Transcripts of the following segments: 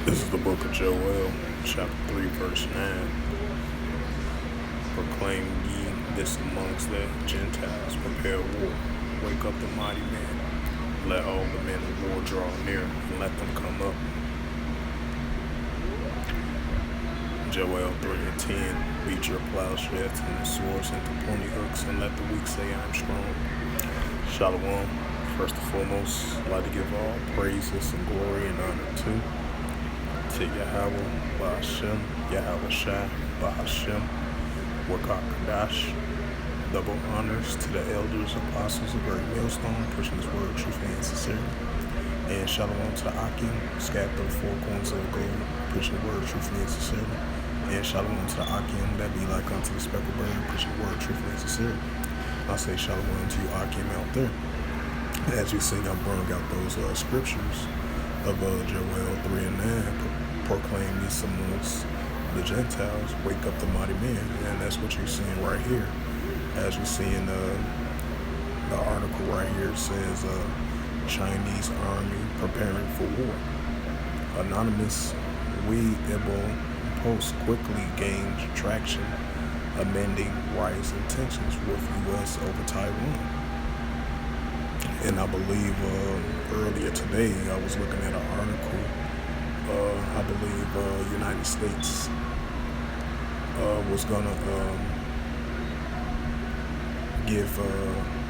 This is the book of Joel, chapter 3, verse 9. Proclaim ye this amongst the Gentiles, prepare war, wake up the mighty men, let all the men of war draw near, and let them come up. Joel 3 and 10, beat your plowshares and the swords into pointy hooks, and let the weak say, I am strong. Shalom. First and foremost, I'd like to give all praises and glory and honor to Yahweh, Ba'ashem, Yahweh Shai, Ba'ashem, Wakak Kadash. Double honors to the elders, apostles of Great Millstone, pushing His word, truth, and sincerity. And shalom to Akim, scattered the four corners of the globe, pushing the word, truth, and sincerity. And shalom to the Akim, that be like unto the speckled bird, pushing the word, truth, and sincerity. I say shalom to you, Akim, out there. As you see, I bring out those scriptures of Joel 3 and 9, proclaim these amongst the Gentiles, wake up the mighty men. And that's what you're seeing right here. As you see in the article right here, it says Chinese army preparing for war. Anonymous Weibo post quickly gained traction, amending rising tensions with U.S. over Taiwan. And I believe earlier today I was looking at an article. I believe United States was gonna give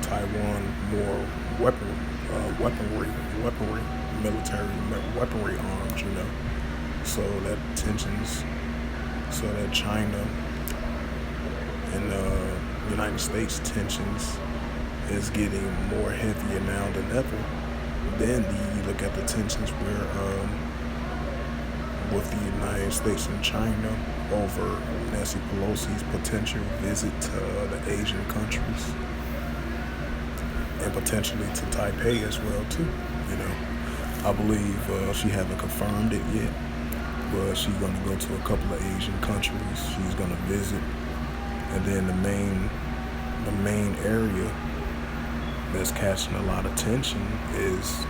Taiwan more weaponry, military weaponry arms. So that tensions, so that China and United States tensions is getting more heavier now than ever. Then you look at the tensions where with the United States and China over Nancy Pelosi's potential visit to the Asian countries and potentially to Taipei as well too. I believe she haven't confirmed it yet, but she's going to go to a couple of Asian countries. She's going to visit, and then the main area that's catching a lot of attention is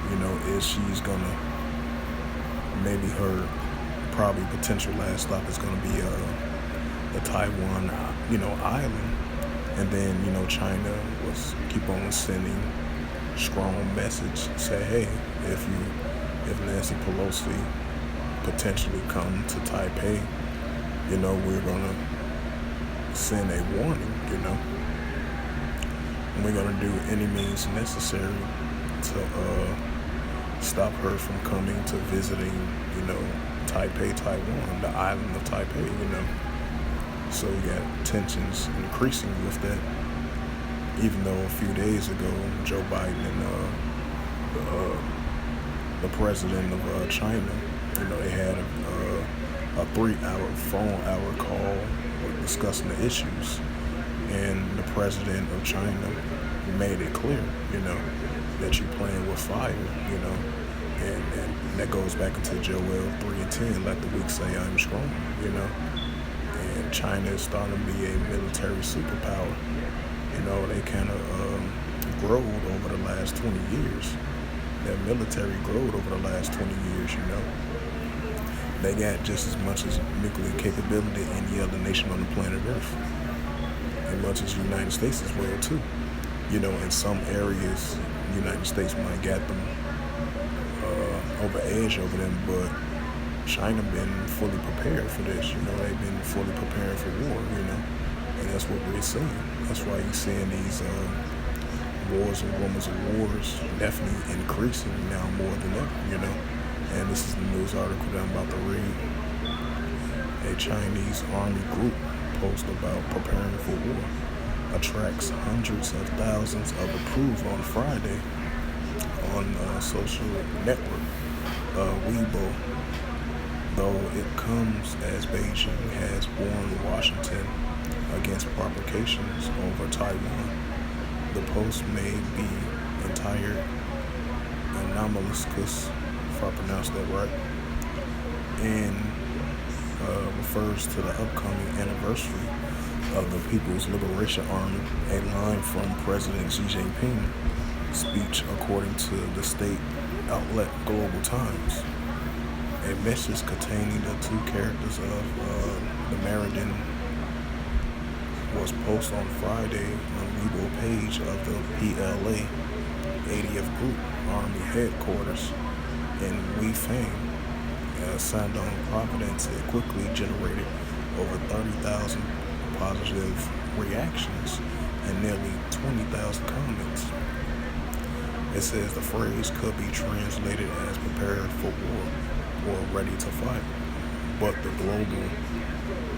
she's gonna, maybe her probably potential last stop is gonna be the Taiwan island. And then China was keep on sending strong message, say, hey, if Nancy Pelosi potentially come to Taipei, we're gonna send a warning. We're going to do any means necessary to stop her from coming to visiting, Taipei, Taiwan, the island of Taipei, So we got tensions increasing with that. Even though a few days ago, Joe Biden and the president of China, they had a 3-hour hour call discussing the issues. And the president of China made it clear, that you're playing with fire, and that goes back into Joel 3 and 10, let the weak say I'm strong, and China is starting to be a military superpower. They kind of growed over the last 20 years. Their military growed over the last 20 years, They got just as much as nuclear capability as any other nation on the planet Earth. As much as the United States as well too. In some areas, the United States might get them over edge over them, but China been fully prepared for this. They've been fully preparing for war. And that's what we're seeing. That's why you're seeing these wars and rumors of wars definitely increasing now more than ever. And this is the news article that I'm about to read. A Chinese army group post about preparing for war attracts hundreds of thousands of approval on Friday on social network Weibo, though it comes as Beijing has warned Washington against provocations over Taiwan. The post may be entire anomalous, if I pronounced that right, and refers to the upcoming anniversary of the People's Liberation Army, a line from President Xi Jinping speech according to the state outlet Global Times. A message containing the two characters of the Meriden was posted on Friday on the Weibo page of the PLA 80th Group Army headquarters in Weifang, Shandong Province. It quickly generated over 30,000 positive reactions and nearly 20,000 comments. It says the phrase could be translated as prepared for war or ready to fight, but the Global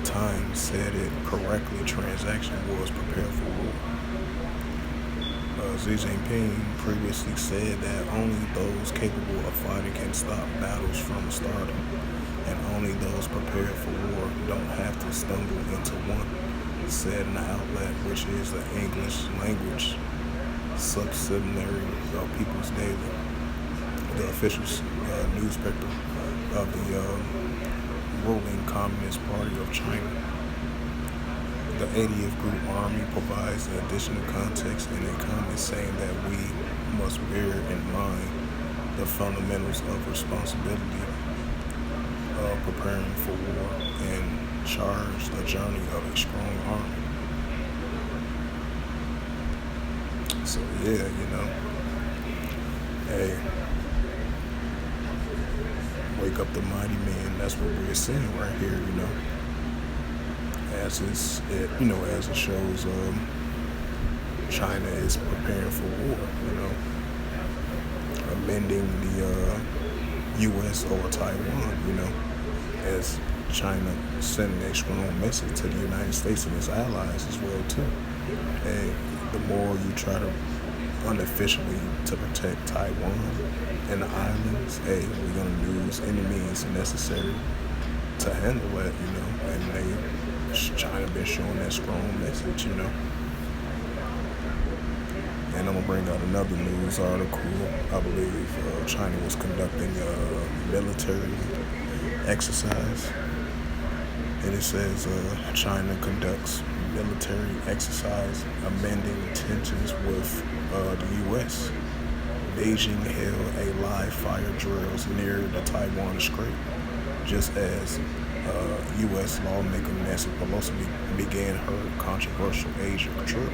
Times said it correctly. Transaction was prepared for war. Xi Jinping previously said that only those capable of fighting can stop battles from starting, and only those prepared for war don't have to stumble into one, said in the outlet, which is the English language subsidiary of People's Daily, the official newspaper of the ruling Communist Party of China. The 80th Group Army provides additional context in a comment saying that we must bear in mind the fundamentals of responsibility of preparing for war and charge the journey of a strong army. So yeah, hey, wake up the mighty man. That's what we're seeing right here, as as it shows, China is preparing for war, amending the U.S. over Taiwan, as China sending a strong message to the United States and its allies as well too. And the more you try to unofficially to protect Taiwan and the islands, we're gonna use any means necessary to handle it, and China been showing that strong message, And I'm gonna bring out another news article. I believe China was conducting a military exercise, and it says China conducts military exercise amending tensions with the U.S. Beijing held a live fire drills near the Taiwan Strait, just as U.S. lawmaker Nancy Pelosi began her controversial Asia trip.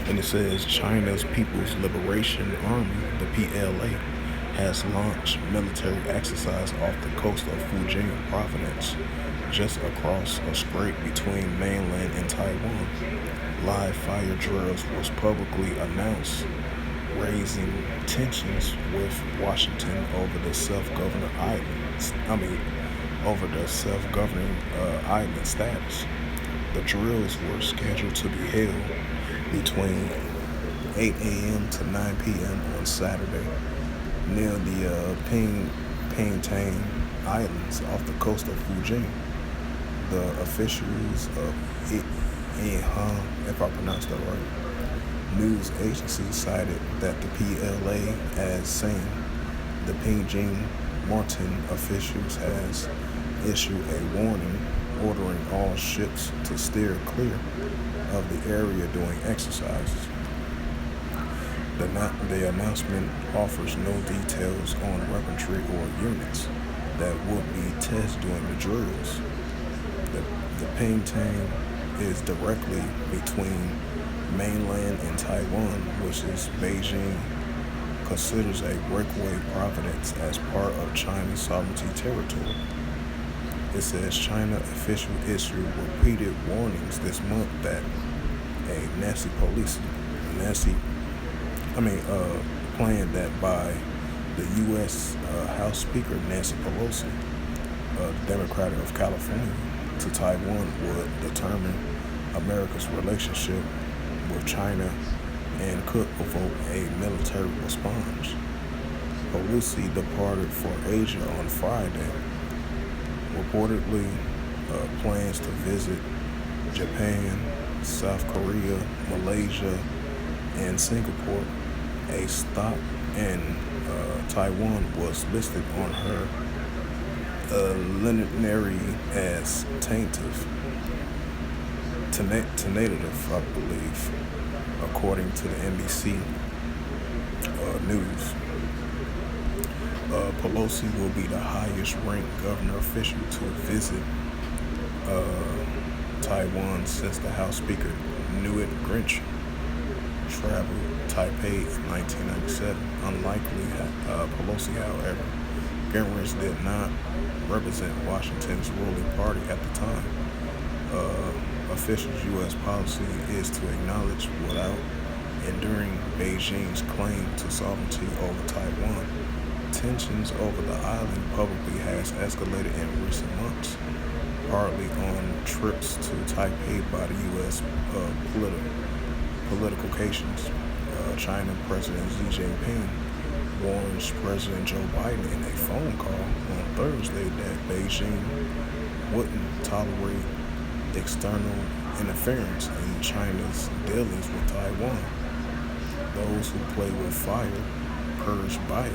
And it says China's People's Liberation Army, the PLA, has launched military exercise off the coast of Fujian Province, just across a strait between mainland and Taiwan. Live fire drills was publicly announced, raising tensions with Washington over the self-governing island status. The drills were scheduled to be held between 8 a.m. to 9 p.m. on Saturday near the Pingtang Islands off the coast of Fujian. The officials of Yinhua, if I pronounced that right, news agency cited that the PLA as saying the Beijing Martin officials has issued a warning ordering all ships to steer clear of the area during exercises. The announcement offers no details on weaponry or units that would be tested during the drills. The Pingtang is directly between mainland and Taiwan, which is Beijing considers a breakaway province as part of China's sovereignty territory. It says China official issued repeated warnings this month that plan that by the U.S. House Speaker Nancy Pelosi, Democrat of California, to Taiwan would determine America's relationship with China and could provoke a military response. Pelosi departed for Asia on Friday, reportedly plans to visit Japan, South Korea, Malaysia, and Singapore. A stop in Taiwan was listed on her itinerary as tentative, I believe, according to the NBC News. Pelosi will be the highest-ranked governor official to visit Taiwan since the House Speaker Newt Gingrich traveled Taipei in 1997. Unlikely, Pelosi, however, Gingrich did not represent Washington's ruling party at the time. Officials' U.S. policy is to acknowledge without enduring Beijing's claim to sovereignty over Taiwan. Tensions over the island publicly has escalated in recent months, partly on trips to Taipei by the U.S. Political occasions. China President Xi Jinping warns President Joe Biden in a phone call on Thursday that Beijing wouldn't tolerate external interference in China's dealings with Taiwan. Those who play with fire purge by it,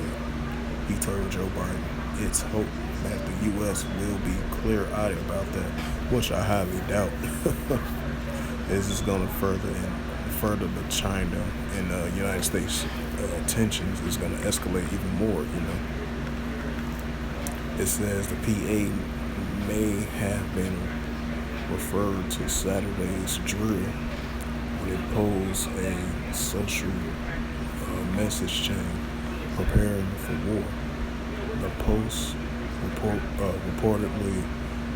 he told Joe Biden. It's hoped that the U.S. will be clear-eyed about that, which I highly doubt. This is going to further the China and United States tensions is going to escalate even more, It says the PA may have been referred to Saturday's drill when it posed a social message chain preparing for war. The post reportedly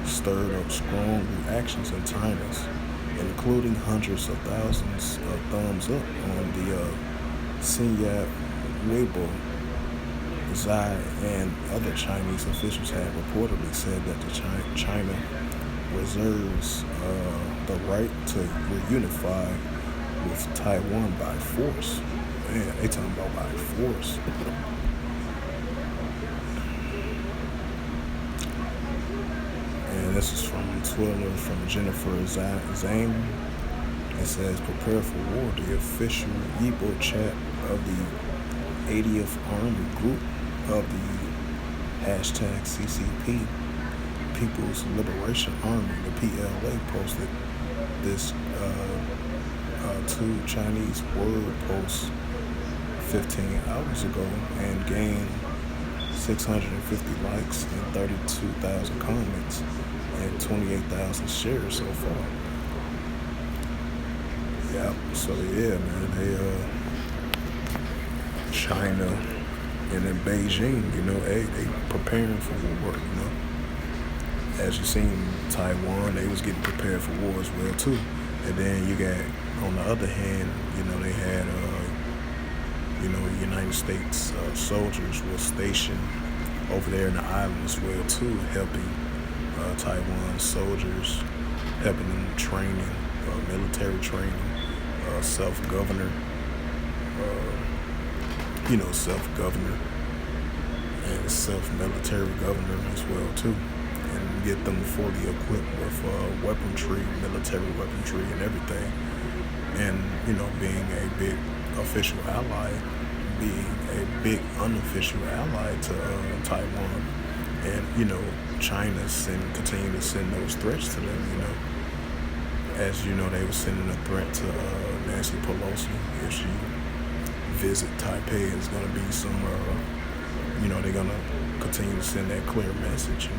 stirred up strong reactions in China, including hundreds of thousands of thumbs up on the Xinhua Weibo. Xi and other Chinese officials have reportedly said that China reserves the right to reunify with Taiwan by force. Man, they talking about by force. And this is from Twitter from Jennifer Zhang. It says, prepare for war. The official Weibo chat of the 80th Army Group of the #CCP, People's Liberation Army, the PLA, posted this two Chinese word posts 15 hours ago and gained 650 likes and 32,000 comments and 28,000 shares so far. Yeah, so yeah, man, China and then Beijing, they preparing for war, As you seen, Taiwan, they was getting prepared for war as well too. And then you got, on the other hand, they had, United States soldiers was stationed over there in the island as well too, helping Taiwan soldiers, helping them training, military training, self-governor, self-governor and self-military governor as well too, and get them fully equipped with weaponry, military weaponry and everything, and being a big official ally, being a big unofficial ally to Taiwan, and China continue to send those threats to them, as they were sending a threat to Nancy Pelosi if she visit Taipei. Is going to be somewhere, they're going to continue to send that clear message,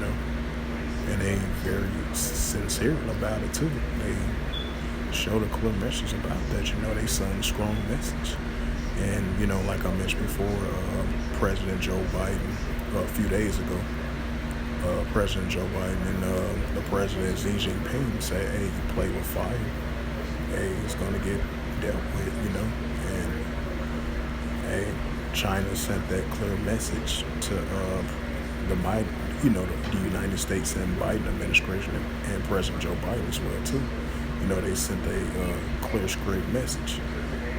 and they very sincere about it too. They showed a clear message about that, they send a strong message. And, like I mentioned before, President Joe Biden, a few days ago, President Joe Biden and the President Xi Jinping said, hey, you play with fire, hey, it's going to get dealt with, and hey, China sent that clear message to the United States and Biden administration and President Joe Biden as well too. They sent a clear, straight message.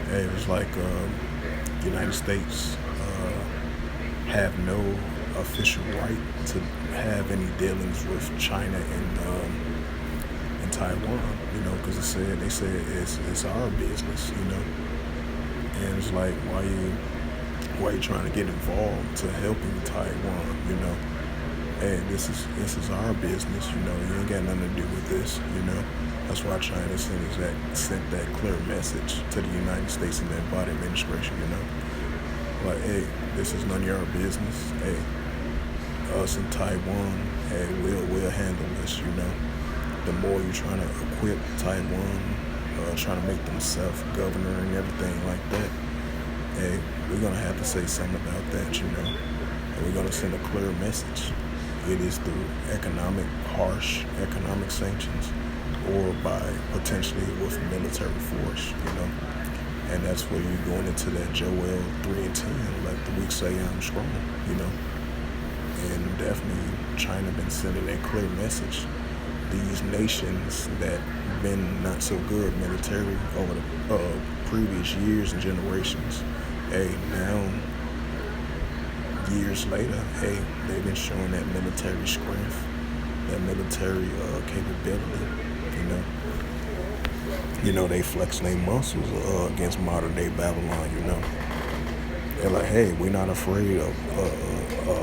And it was like the United States have no official right to have any dealings with China and Taiwan, because they said it's our business, and it's like, why you trying to get involved to helping Taiwan, hey, this is our business, you ain't got nothing to do with this, That's why China sent that clear message to the United States and the Biden administration, Like, hey, this is none of your business. Hey, us in Taiwan, hey, we'll handle this. The more you're trying to equip Taiwan, trying to make them self-governor and everything like that, hey, we're gonna have to say something about that. And we're gonna send a clear message. It is through harsh economic sanctions, or by potentially with military force. And that's where you're going into that Joel 3:10, let the weak say I'm strong. And definitely China been sending a clear message. These nations that been not so good militarily over the previous years and generations, hey, now years later, hey, they've been showing that military strength, that military capability. They flex their muscles against modern day Babylon. They're like, hey, we're not afraid of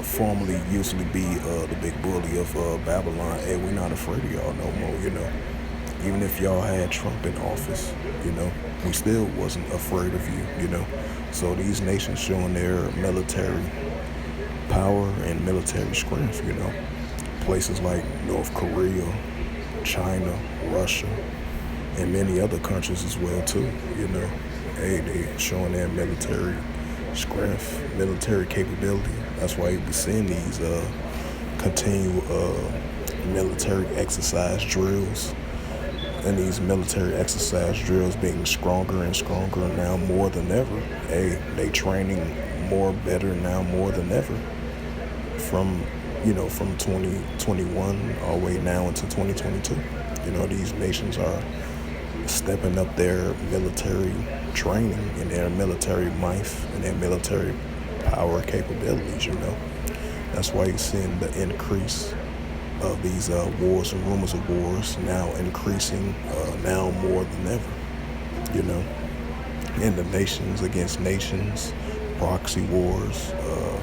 formerly used to be the big bully of Babylon. Hey, we're not afraid of y'all no more. Even if y'all had Trump in office, we still wasn't afraid of you. So these nations showing their military power and military strength. Places like North Korea, China, Russia, and many other countries as well too. Hey, they showing their military strength, military capability. That's why you be seeing these continual military exercise drills, and these military exercise drills being stronger and stronger now more than ever. Hey, they training better now more than ever. From 2021 all the way now into 2022. These nations are stepping up their military training and their military might and their military power capabilities. That's why you're seeing the increase of these wars and rumors of wars now increasing now more than ever. In the nations against nations, proxy wars,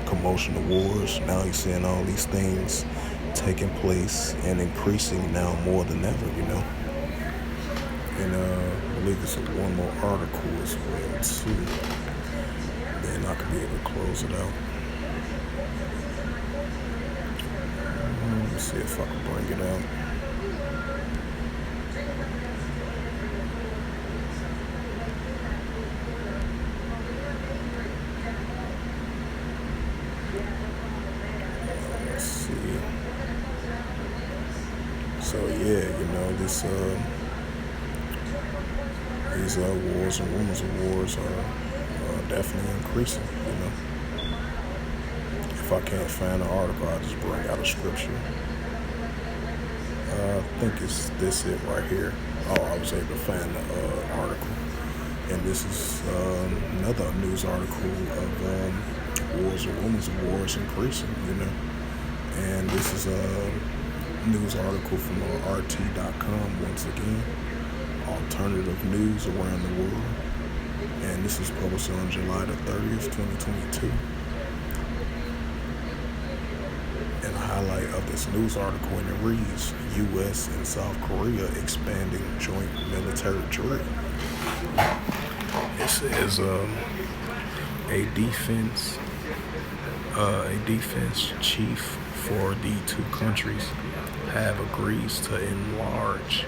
commotional wars. Now you're seeing all these things taking place and increasing now more than ever. And I believe there's one more article as well too. Then I could be able to close it out. Let me see if I can bring it out. Let's see. So yeah, these wars and rumors of wars are definitely increasing. If I can't find an article, I'll just bring out a scripture. I think it's this it right here. Oh, I was able to find the article. And this is another news article of wars and rumors of wars increasing, And this is a news article from RT.com once again. Alternative news around the world. And this is published on July the 30th, 2022. And a highlight of this news article, and it reads, U.S. and South Korea expanding joint military drill. It says a defense chief for the two countries have agreed to enlarge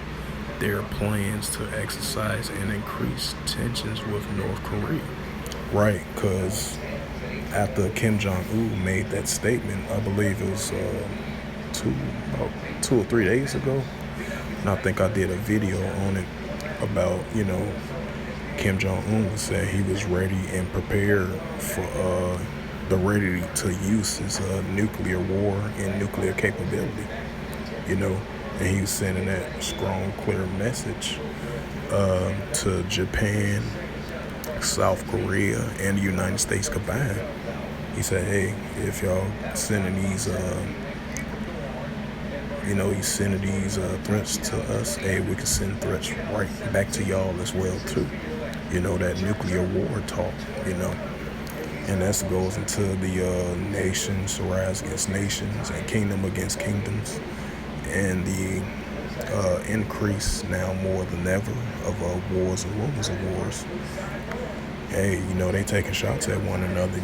their plans to exercise and increase tensions with North Korea. Right, because after Kim Jong-un made that statement, I believe it was about 2 or 3 days ago, and I think I did a video on it about, Kim Jong-un said he was ready and prepared for ready to use his nuclear war and nuclear capability, and he was sending that strong, clear message to Japan, South Korea, and the United States combined. He said, hey, if y'all sending these, threats to us, hey, we can send threats right back to y'all as well, too. That nuclear war talk, And that goes into the nations rise against nations and kingdom against kingdoms, and the increase now more than ever of wars and rumors of wars. hey, they taking shots at one another.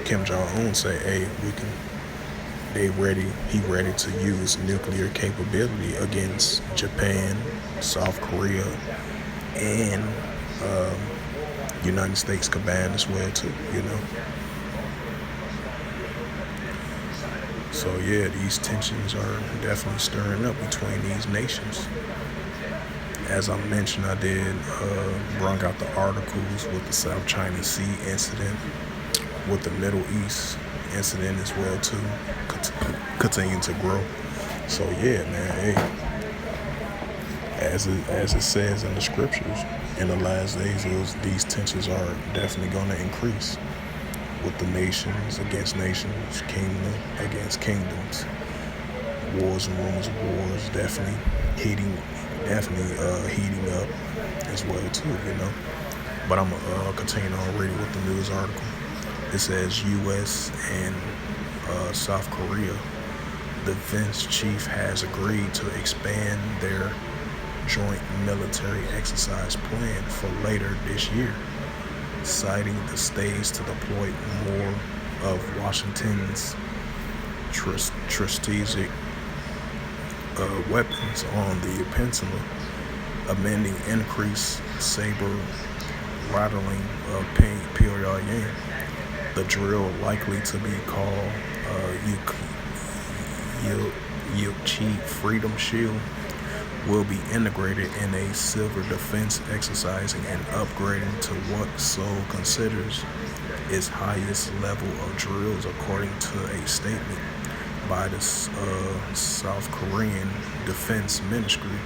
Kim Jong-un say, hey, he ready to use nuclear capability against Japan, South Korea, and United States combined as well too. So yeah, these tensions are definitely stirring up between these nations. As I mentioned, I did bring out the articles with the South China Sea incident, with the Middle East incident as well too, continue to grow. So yeah, man, hey, as it says in the scriptures, in the last days, these tensions are definitely going to increase, with the nations against nations, kingdom against kingdoms, wars and rumors of wars definitely heating up as well too. But I'm gonna continue on reading with the news article. It says U.S. and South Korea defense chief has agreed to expand their joint military exercise plan for later this year, citing the stage to deploy more of Washington's strategic weapons on the peninsula, amending increased saber rattling of Pyongyang. The drill, likely to be called Yuchi Freedom Shield, will be integrated in a civil defense exercising and upgrading to what Seoul considers its highest level of drills, according to a statement by the South Korean Defense Ministry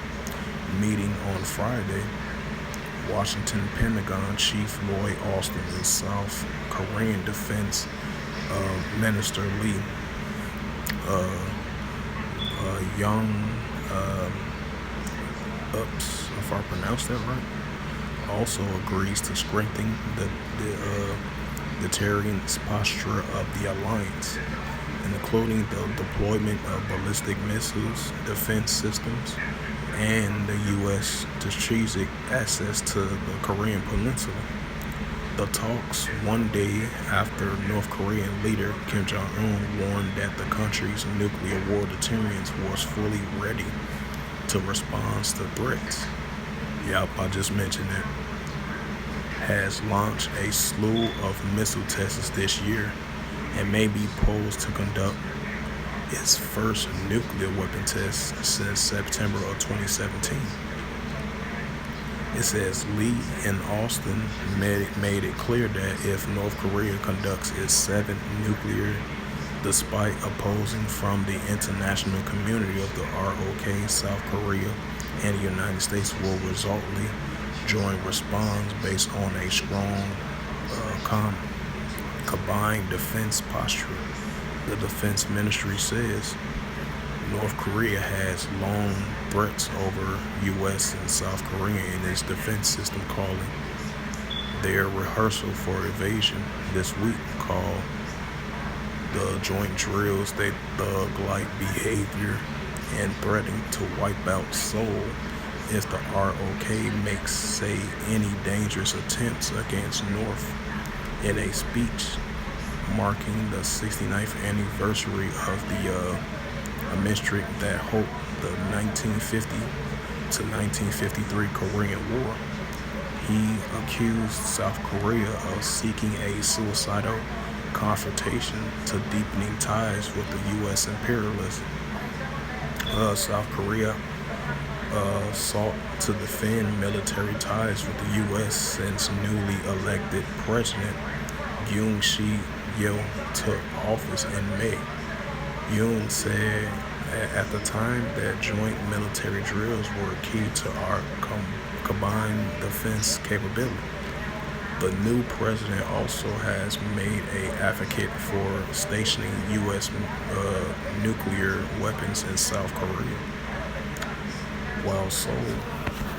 meeting on Friday. Washington Pentagon Chief Lloyd Austin and South Korean Defense Minister Lee Young, if I pronounced that right, also agrees to strengthen the deterrence posture of the alliance, including the deployment of ballistic missiles, defense systems, and the U.S. strategic access to the Korean Peninsula. The talks, one day after North Korean leader Kim Jong-un warned that the country's nuclear war deterrence was fully ready to respond to threats. Yep, I just mentioned it. Has launched a slew of missile tests this year and may be poised to conduct its first nuclear weapon test since September of 2017. It says Lee and Austin made it clear that if North Korea conducts its seventh nuclear, despite opposing from the international community of the ROK, South Korea and the United States will resultantly joint response based on a strong combined defense posture. The defense ministry says North Korea has long threats over U.S. and South Korea in its defense system, calling their rehearsal for invasion this week called the joint drills they thug-like behavior and threatening to wipe out Seoul if the ROK makes any dangerous attempts against North. In a speech marking the 69th anniversary of the armistice that halted the 1950 to 1953 Korean War, he accused South Korea of seeking a suicidal confrontation to deepening ties with the U.S. imperialism. South Korea sought to defend military ties with the U.S. since newly elected President Yoon Suk-yeol took office in May. Yoon said at the time that joint military drills were key to our combined defense capability. The new president also has made an advocate for stationing U.S. Nuclear weapons in South Korea. While Seoul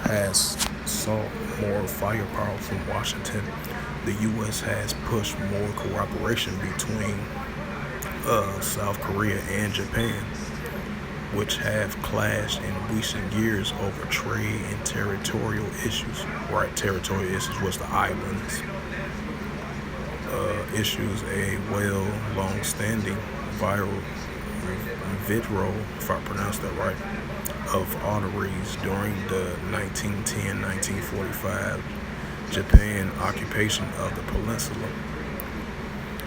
has sought more firepower from Washington, the U.S. has pushed more cooperation between South Korea and Japan. which have clashed in recent years over trade and territorial issues. Right, territorial issues was the islands. Issues a long-standing viral vidro, if I pronounced that right, of arteries during the 1910-1945 Japan occupation of the peninsula.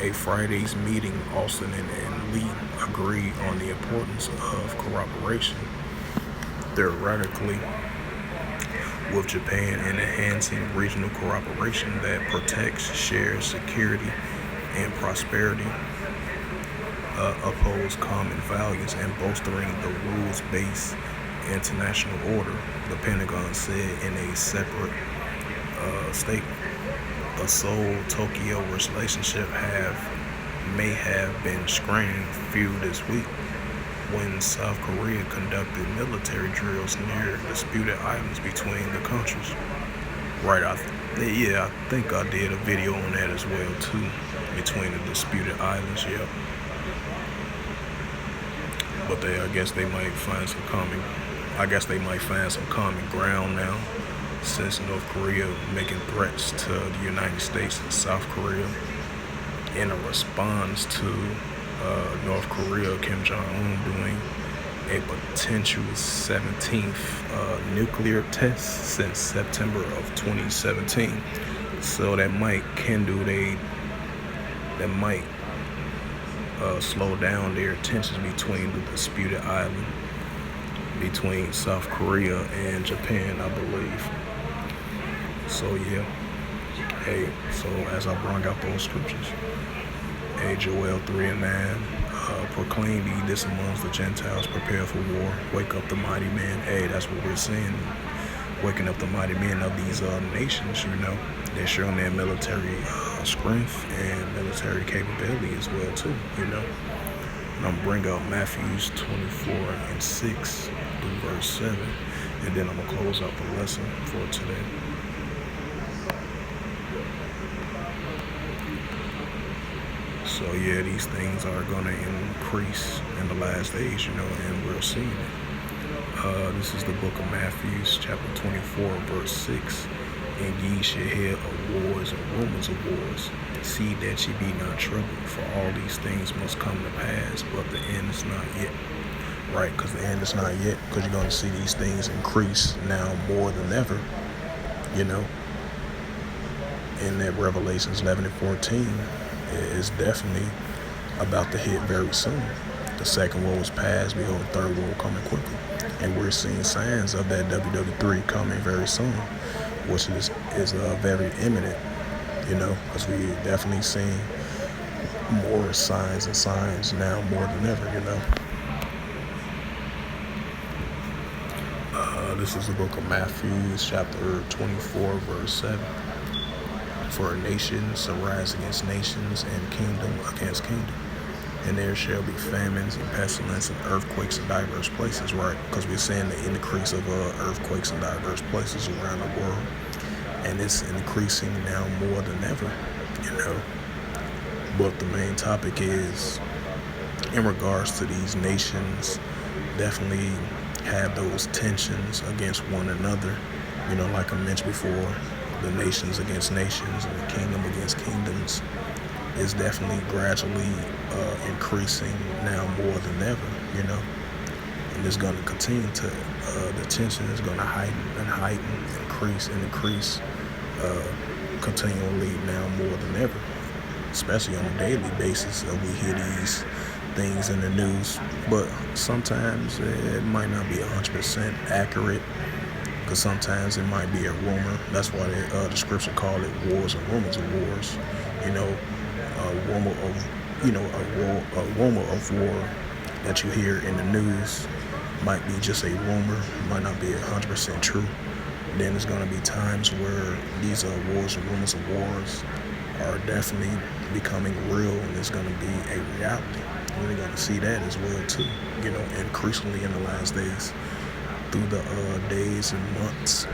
A Friday's meeting, Austin and Lee agreed on the importance of cooperation theoretically with Japan in enhancing regional cooperation that protects shared security and prosperity, upholds common values, and bolstering the rules-based international order, the Pentagon said in a separate statement. The Seoul-Tokyo relationship may have been strained few this week when South Korea conducted military drills near disputed islands between the countries. Right, I think I did a video on that as well too, between the disputed islands, yeah. But I guess they might find some common ground now, since North Korea making threats to the United States and South Korea in a response to North Korea, Kim Jong-un doing a potential 17th nuclear test since September of 2017. So that might slow down their tensions between the disputed island between South Korea and Japan, I believe. So yeah, so as I brought out those scriptures, Joel 3:9, proclaim ye this amongst the Gentiles, prepare for war, wake up the mighty men. That's what we're seeing, waking up the mighty men of these nations, they're showing their military strength and military capability as well too, And I'm gonna bring out Matthews 24:6 through verse 7, and then I'm gonna close out the lesson for today. So yeah, these things are gonna increase in the last days, and we're seeing it. This is the book of Matthew, chapter 24, verse 6. And ye shall hear of wars and rumors of wars. See that ye be not troubled, for all these things must come to pass, but the end is not yet. Right, because the end is not yet, because you're going to see these things increase now more than ever, And that Revelations 11:14 is definitely about to hit very soon. The second woe is past, behold, the third woe coming quickly. And we're seeing signs of that WW3 coming very soon, which is very imminent, because we definitely seeing more signs now more than ever, This is the book of Matthew, chapter 24, verse 7. For nations shall rise against nations, and kingdom against kingdom. And there shall be famines and pestilence and earthquakes in diverse places, right? Because we're seeing the increase of earthquakes in diverse places around the world. And it's increasing now more than ever, But the main topic is, in regards to these nations, definitely have those tensions against one another. Like I mentioned before, the nations against nations and the kingdom against kingdoms is definitely gradually increasing now more than ever, And it's going to continue to, the tension is going to heighten, increase, continually now more than ever, especially on a daily basis. We hear these things in the news, but sometimes it might not be 100% accurate, because sometimes it might be a rumor. That's why the scripture called it wars and rumors of wars. A rumor of war that you hear in the news might be just a rumor, might not be 100% true. Then there's going to be times where these wars and rumors of wars are definitely becoming real, and it's going to be a reality. We're going to see that as well too, increasingly in the last days, through the days and months,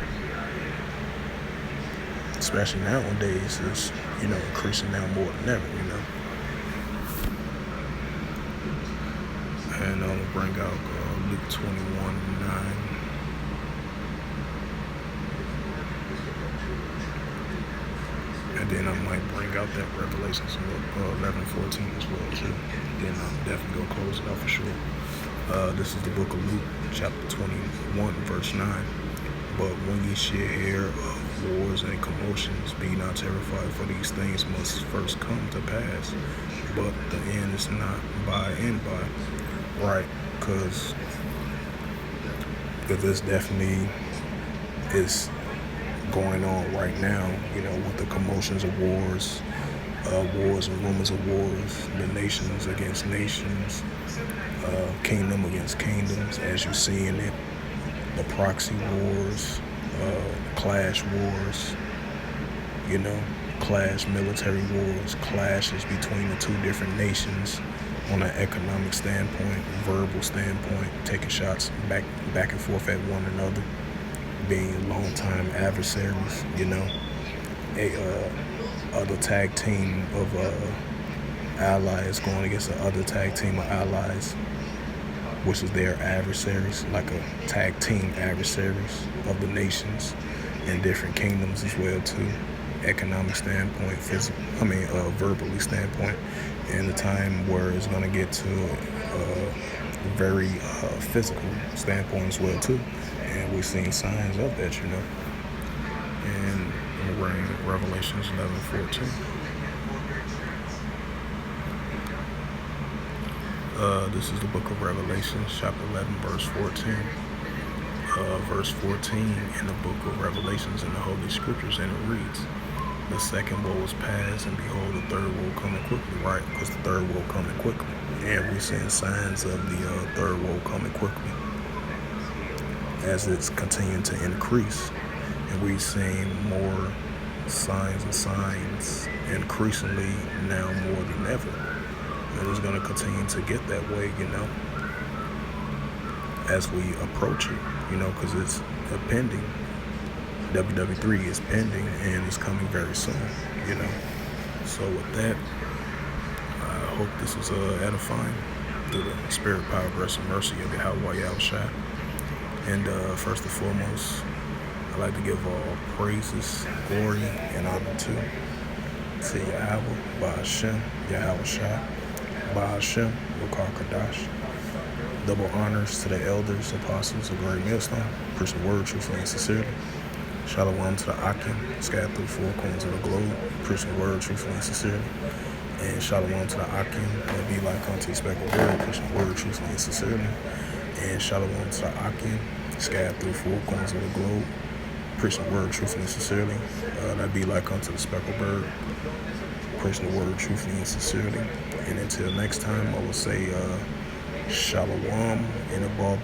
especially nowadays, is increasing now more than ever, And I'm gonna bring out Luke 21:9. And then I might bring out that Revelations 11:14 as well too. Then I'm definitely gonna close it out for sure. This is the book of Luke, chapter 21, verse 9. But when ye shall hear of wars and commotions, be not terrified, for these things must first come to pass. But the end is not by and by. Right? Because this definitely is going on right now, with the commotions of wars, wars and rumors of wars, the nations against nations, kingdom against kingdoms, as you see in it, the proxy wars, clash wars, clash military wars, clashes between the two different nations on an economic standpoint, verbal standpoint, taking shots back and forth at one another, being longtime adversaries, other tag team of allies going against the other tag team of allies, which is their adversaries, like a tag team adversaries of the nations and different kingdoms as well too, economic standpoint, verbally standpoint, and the time where it's going to get to a very physical standpoint as well too, and we've seen signs of that, and we're in Revelations 11:14. This is the book of Revelation, chapter 11, verse 14. Verse 14 in the book of Revelations in the Holy Scriptures, and it reads, the second woe was past, and behold, the third woe coming quickly, right? Because the third woe coming quickly. And we're seeing signs of the third woe coming quickly as it's continuing to increase. And we're seeing more signs increasingly now more than ever. And it's going to continue to get that way, as we approach it, because it's pending. WWE is pending and it's coming very soon, So with that, I hope this was edifying through the spirit, power, grace, and mercy of Yahweh Yahushua. And first and foremost, I'd like to give all praises, glory, and honor to Yahweh, Ba'ashem, Yahushua, Ba'ashem, Rukar Kadash. Double honors to the elders, apostles of Great Millstone, preaching the word truthfully and sincerely. Shalom to the Akim, scattered through four corners of the globe, preaching the word truthfully and sincerely. And shalom to the Akim, that be like unto the speckled bird, preaching the word truthfully and sincerely. And shalom to the Akim, scattered through four corners of the globe, preaching the word truthfully and sincerely. That be like unto the speckled bird, preaching the word truthfully and sincerely. And until next time, I will say shalom and a ball.